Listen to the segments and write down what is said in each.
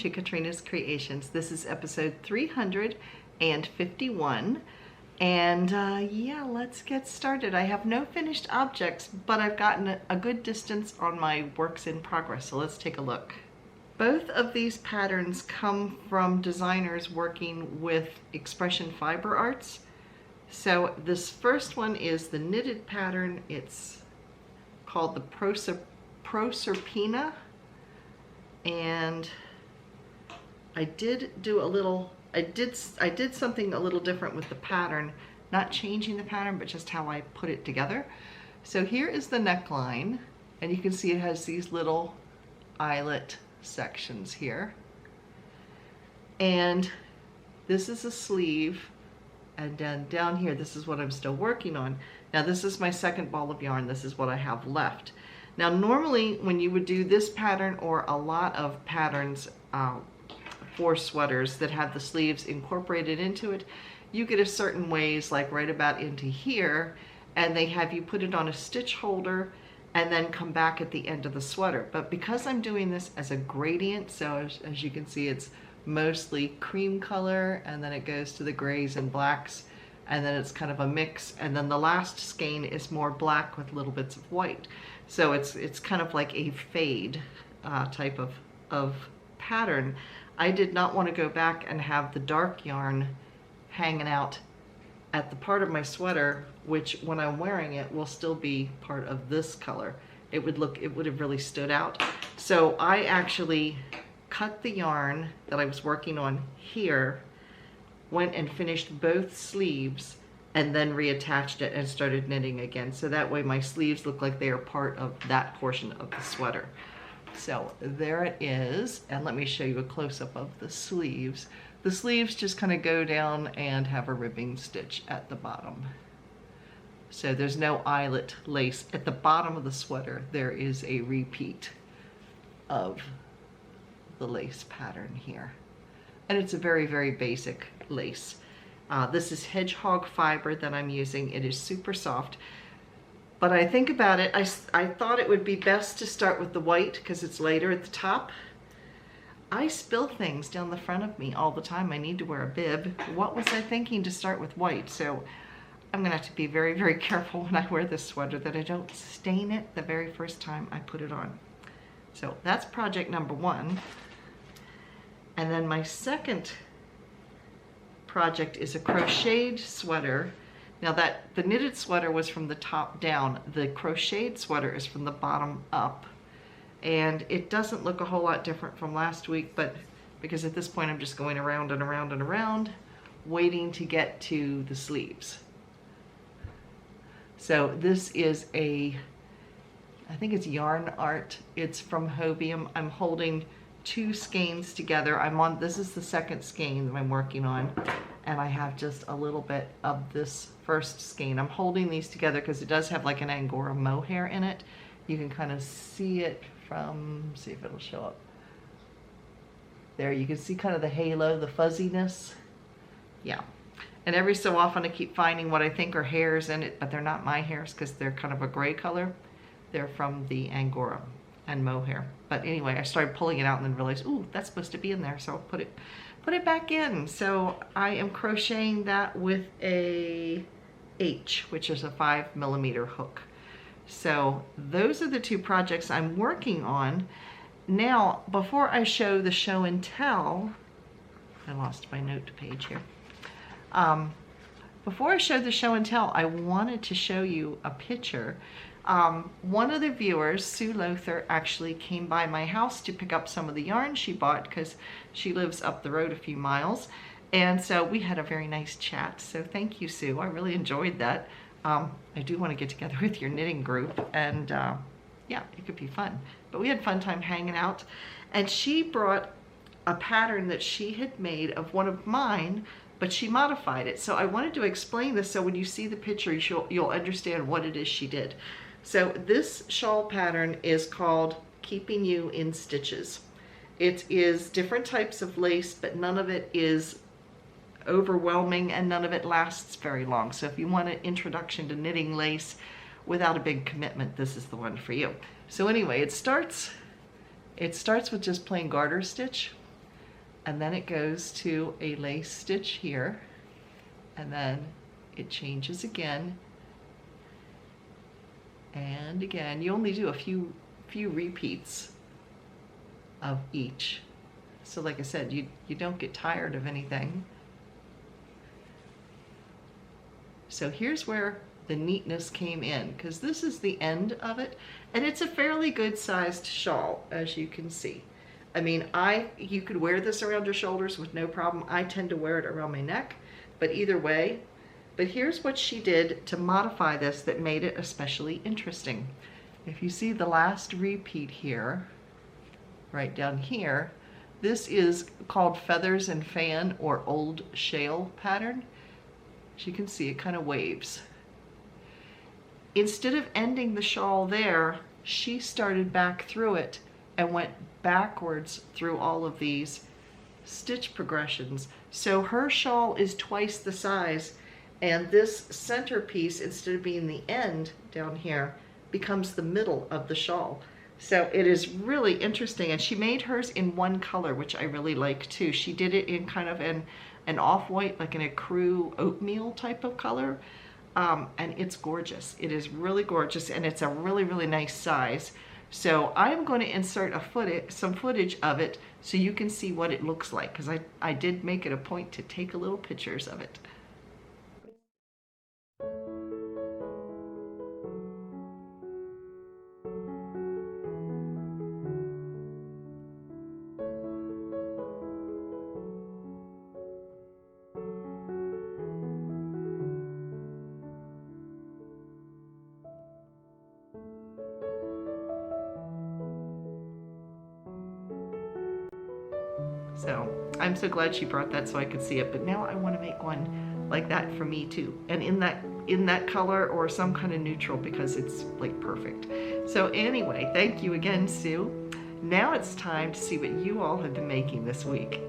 to Katrina's Creations. This is episode 351. And yeah, let's get started. I have no finished objects, but I've gotten a good distance on my works in progress. So let's take a look. Both of these patterns come from designers working with expression fiber arts. So this first one is the knitted pattern. It's called the Proserpina. And I did something a little different with the pattern, not changing the pattern, but just how I put it together. So here is the neckline, and you can see it has these little eyelet sections here. And this is a sleeve, and then down here, this is what I'm still working on. Now this is my second ball of yarn. This is what I have left. Now normally when you would do this pattern or a lot of patterns for sweaters that have the sleeves incorporated into it, you get a certain ways, like right about into here, and they have you put it on a stitch holder and then come back at the end of the sweater. But because I'm doing this as a gradient, so as you can see, it's mostly cream color, and then it goes to the grays and blacks, and then it's kind of a mix, and then the last skein is more black with little bits of white. So it's kind of like a fade type of pattern. I did not want to go back and have the dark yarn hanging out at the part of my sweater, which when I'm wearing it will still be part of this color. It would have really stood out. So I actually cut the yarn that I was working on here, went and finished both sleeves, and then reattached it and started knitting again. So that way my sleeves look like they are part of that portion of the sweater. So there it is. And let me show you a close-up of the sleeves. The sleeves just kind of go down and have a ribbing stitch at the bottom. So there's no eyelet lace. At the bottom of the sweater, there is a repeat of the lace pattern here. And it's a very, very basic lace. This is hedgehog fiber that I'm using. It is super soft. But I think about it, I thought it would be best to start with the white because it's lighter at the top. I spill things down the front of me all the time. I need to wear a bib. What was I thinking to start with white? So I'm gonna have to be very, very careful when I wear this sweater that I don't stain it the very first time I put it on. So that's project number one. And then my second project is a crocheted sweater. Now the knitted sweater was from the top down. The crocheted sweater is from the bottom up. And it doesn't look a whole lot different from last week, but because at this point I'm just going around and around and around, waiting to get to the sleeves. So this is I think it's yarn art. It's from Hobium. I'm holding two skeins together. This is the second skein that I'm working on, and I have just a little bit of this first skein. I'm holding these together because it does have like an Angora mohair in it. You can kind of see it from, see if it'll show up. There, you can see kind of the halo, the fuzziness. Yeah. And every so often I keep finding what I think are hairs in it, but they're not my hairs because they're kind of a gray color. They're from the Angora and mohair. But anyway, I started pulling it out and then realized, ooh, that's supposed to be in there. So I'll put it back in. So I am crocheting that with a H, which is a 5mm hook. So those are the two projects I'm working on. Now, before I show the show and tell, I lost my note page here. Before I show the show and tell, I wanted to show you a picture. One of the viewers, Sue Lothar, actually came by my house to pick up some of the yarn she bought because she lives up the road a few miles. And so we had a very nice chat. So thank you, Sue. I really enjoyed that. I do want to get together with your knitting group, and yeah, it could be fun. But we had a fun time hanging out. And she brought a pattern that she had made of one of mine, but she modified it. So I wanted to explain this so when you see the picture, you'll understand what it is she did. So this shawl pattern is called Keeping You in Stitches. It is different types of lace, but none of it is overwhelming and none of it lasts very long. So if you want an introduction to knitting lace without a big commitment, this is the one for you. So anyway, it starts with just plain garter stitch. and then it goes to a lace stitch here, and then it changes again and again. You only do a few repeats of each, so like I said, you don't get tired of anything. So here's where the neatness came in, because this is the end of it, and it's a fairly good sized shawl, as you can see. I mean, you could wear this around your shoulders with no problem. I tend to wear it around my neck, but either way. But here's what she did to modify this that made it especially interesting. If you see the last repeat here, right down here, this is called Feathers and Fan, or Old Shale pattern. As you can see, it kind of waves. Instead of ending the shawl there, she started back through it and went backwards through all of these stitch progressions. So her shawl is twice the size, and this centerpiece, instead of being the end down here, becomes the middle of the shawl. So it is really interesting, and she made hers in one color, which I really like too. She did it in kind of an off-white, like in a crew oatmeal type of color, and it's gorgeous. It is really gorgeous, and it's a really, really nice size. So I'm going to insert some footage of it so you can see what it looks like, because I did make it a point to take a little pictures of it. So I'm so glad she brought that so I could see it, but now I want to make one like that for me too, and in that color or some kind of neutral, because it's like perfect. So anyway, thank you again, Sue. Now it's time to see what you all have been making this week.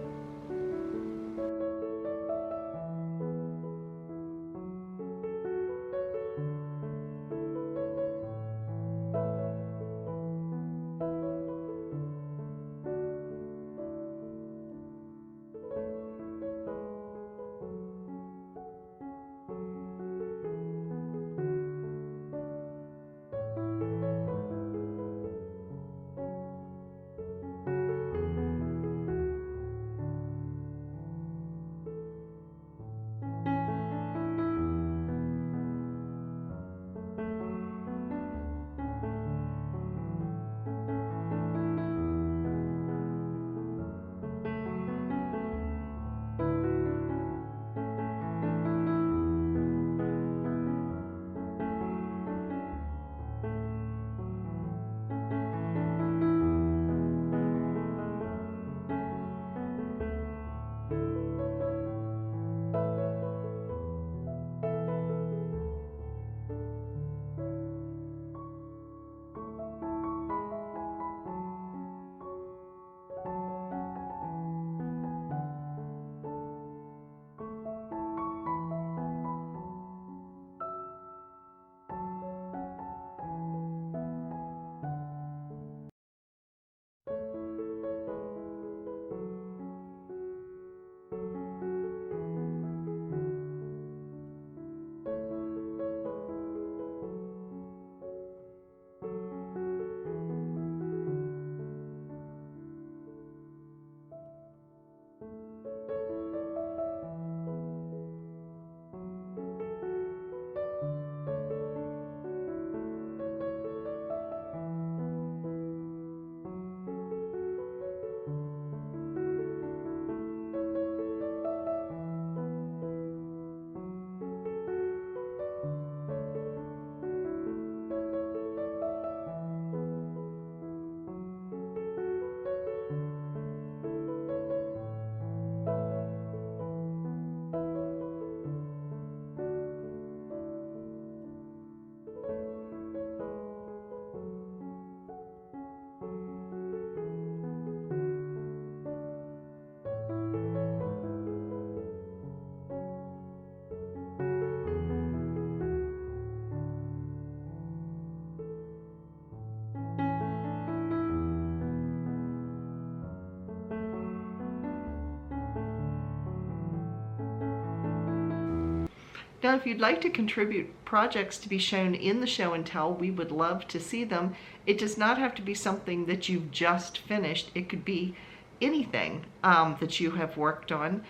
Now, if you'd like to contribute projects to be shown in the show and tell, we would love to see them. It does not have to be something that you've just finished. It could be anything that you have worked on.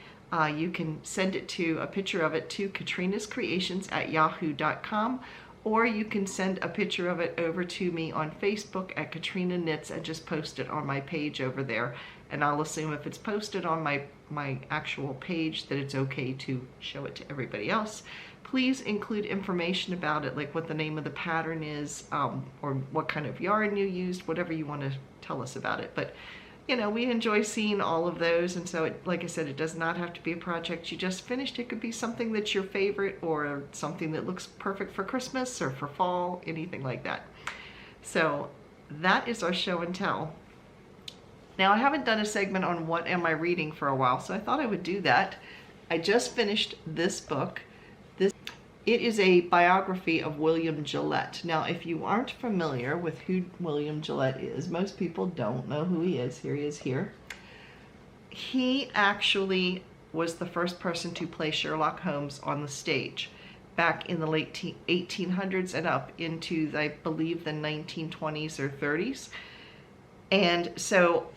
You can send it to a picture of it to KatrinasCreations@yahoo.com, or you can send a picture of it over to me on Facebook at Katrina Knits and just post it on my page over there. And I'll assume if it's posted on my actual page that it's okay to show it to everybody else. Please include information about it, like what the name of the pattern is, or what kind of yarn you used, whatever you want to tell us about it. But you know, we enjoy seeing all of those, and so like I said, it does not have to be a project you just finished. It could be something that's your favorite, or something that looks perfect for Christmas or for fall, anything like that. So that is our show and tell. Now, I haven't done a segment on what am I reading for a while, so I thought I would do that. I just finished this book. It is a biography of William Gillette. Now, if you aren't familiar with who William Gillette is, most people don't know who he is. Here he is here. He actually was the first person to play Sherlock Holmes on the stage back in the late 1800s and up into, I believe, the 1920s or 30s. And so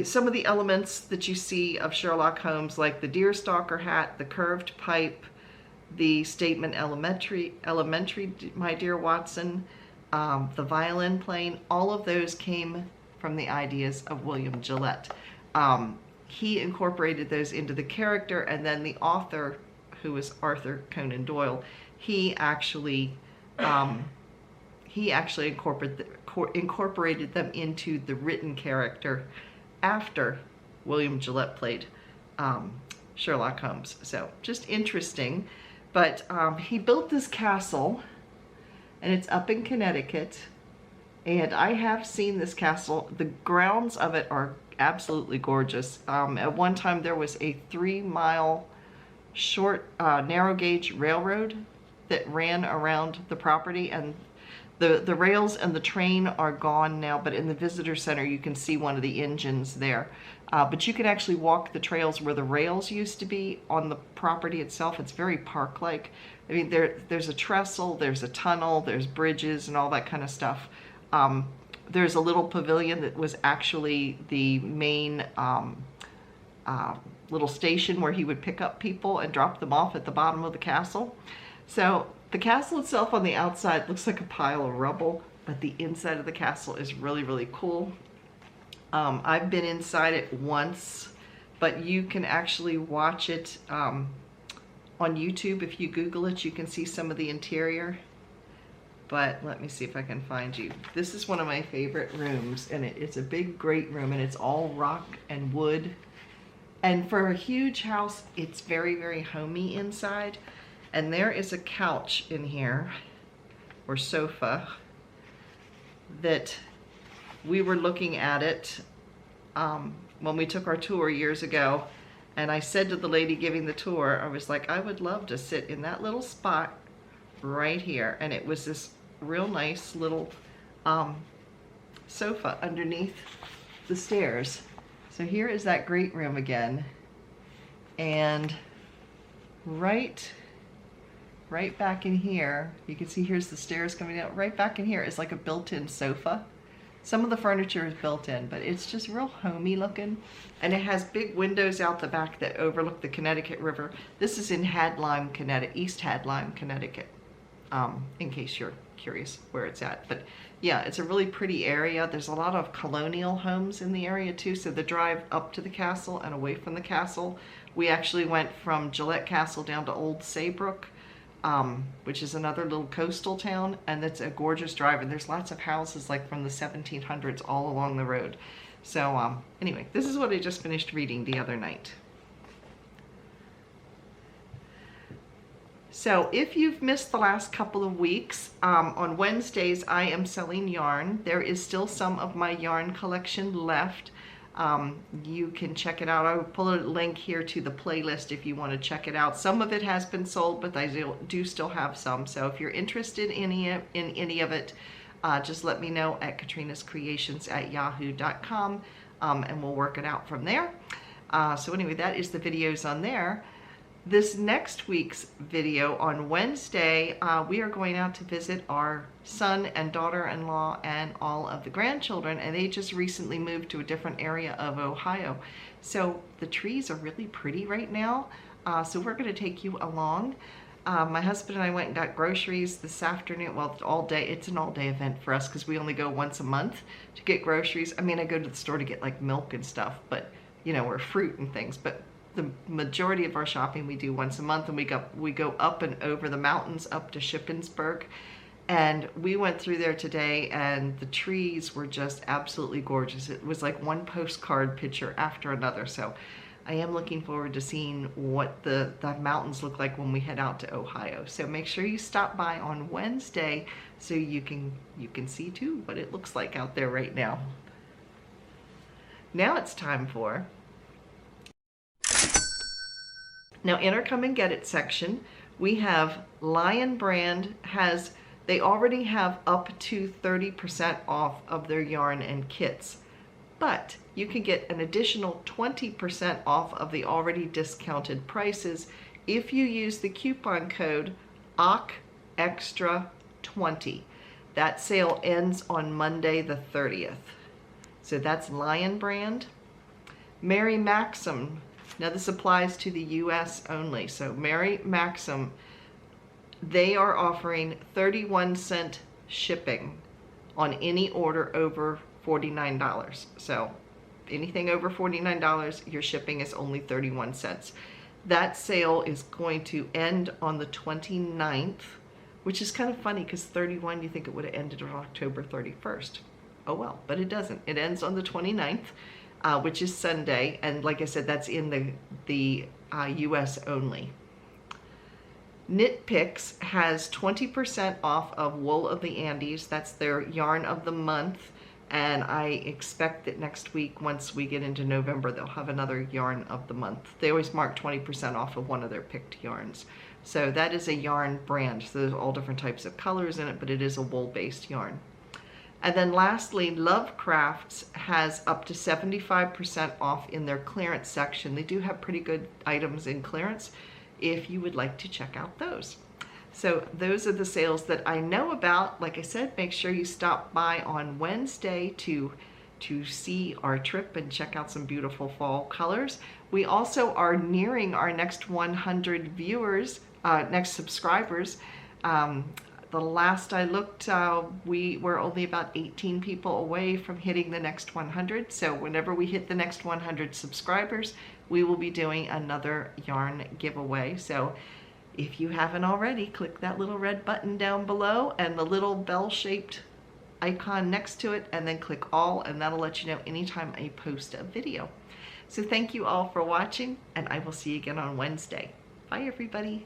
some of the elements that you see of Sherlock Holmes, like the deerstalker hat, the curved pipe, the statement elementary, my dear Watson, the violin playing, all of those came from the ideas of William Gillette. He incorporated those into the character, and then the author, who was Arthur Conan Doyle, he actually incorporated them into the written character after William Gillette played Sherlock Holmes. So just interesting. But he built this castle, and it's up in Connecticut, and I have seen this castle. The grounds of it are absolutely gorgeous. At one time there was a 3-mile short narrow gauge railroad that ran around the property, and the rails and the train are gone now, but in the visitor center you can see one of the engines there. But you can actually walk the trails where the rails used to be on the property itself. It's very park-like. I mean, there's a trestle, there's a tunnel, there's bridges and all that kind of stuff. There's a little pavilion that was actually the main little station where he would pick up people and drop them off at the bottom of the castle. So the castle itself on the outside looks like a pile of rubble, but the inside of the castle is really, really cool. I've been inside it once, but you can actually watch it on YouTube. If you Google it, you can see some of the interior. But let me see if I can find you. This is one of my favorite rooms, and it's a big, great room, and it's all rock and wood. And for a huge house, it's very, very homey inside. And there is a couch in here, or sofa, that we were looking at it when we took our tour years ago, and I said to the lady giving the tour, I was like, I would love to sit in that little spot right here. And it was this real nice little sofa underneath the stairs. So here is that great room again, and right back in here, you can see here's the stairs coming out. Right back in here is like a built-in sofa. Some of the furniture is built in, but it's just real homey looking. And it has big windows out the back that overlook the Connecticut River. This is in Hadlime, Connecticut, East Hadlime, Connecticut, in case you're curious where it's at. But yeah, it's a really pretty area. There's a lot of colonial homes in the area too, so the drive up to the castle and away from the castle, we actually went from Gillette Castle down to Old Saybrook, which is another little coastal town, and it's a gorgeous drive, and there's lots of houses like from the 1700s all along the road. So anyway, this is what I just finished reading the other night. So if you've missed the last couple of weeks, on Wednesdays I am selling yarn. There is still some of my yarn collection left. You can check it out. I will pull a link here to the playlist if you want to check it out. Some of it has been sold, but I do still have some. So if you're interested in any of it, just let me know at KatrinasCreations@yahoo.com, and we'll work it out from there. So anyway, that is the videos on there. This next week's video on Wednesday, we are going out to visit our son and daughter-in-law and all of the grandchildren, and they just recently moved to a different area of Ohio. So the trees are really pretty right now, so we're going to take you along. My husband and I went and got groceries this afternoon. Well, all day. It's an all-day event for us because we only go once a month to get groceries. I mean, I go to the store to get like milk and stuff, but you know, or fruit and things, but the majority of our shopping we do once a month, and we go up and over the mountains up to Shippensburg, and we went through there today, and the trees were just absolutely gorgeous. It was like one postcard picture after another. So I am looking forward to seeing what the mountains look like when we head out to Ohio. So make sure you stop by on Wednesday so you can see too what it looks like out there right now. Now it's time for Now in our Come and Get It section, we have Lion Brand they already have up to 30% off of their yarn and kits, but you can get an additional 20% off of the already discounted prices if you use the coupon code OCKEXTRA20. That sale ends on Monday the 30th. So that's Lion Brand. Mary Maxim. Now this applies to the US only. So Mary Maxim, they are offering 31-cent shipping on any order over $49. So anything over $49, your shipping is only 31 cents. That sale is going to end on the 29th, which is kind of funny because 31, you think it would have ended on October 31st. Oh well, but it doesn't. It ends on the 29th. Which is Sunday, and like I said, that's in the US only. Knit Picks has 20% off of Wool of the Andes. That's their yarn of the month, and I expect that next week, once we get into November, they'll have another yarn of the month. They always mark 20% off of one of their picked yarns. So that is a yarn brand. So there's all different types of colors in it, but it is a wool-based yarn. And then lastly, Lovecrafts has up to 75% off in their clearance section. They do have pretty good items in clearance if you would like to check out those. So those are the sales that I know about. Like I said, make sure you stop by on Wednesday to see our trip and check out some beautiful fall colors. We also are nearing our next 100 viewers, next subscribers. The last I looked, we were only about 18 people away from hitting the next 100. So whenever we hit the next 100 subscribers, we will be doing another yarn giveaway. So if you haven't already, click that little red button down below and the little bell-shaped icon next to it, and then click all, and that'll let you know anytime I post a video. So thank you all for watching, and I will see you again on Wednesday. Bye, everybody.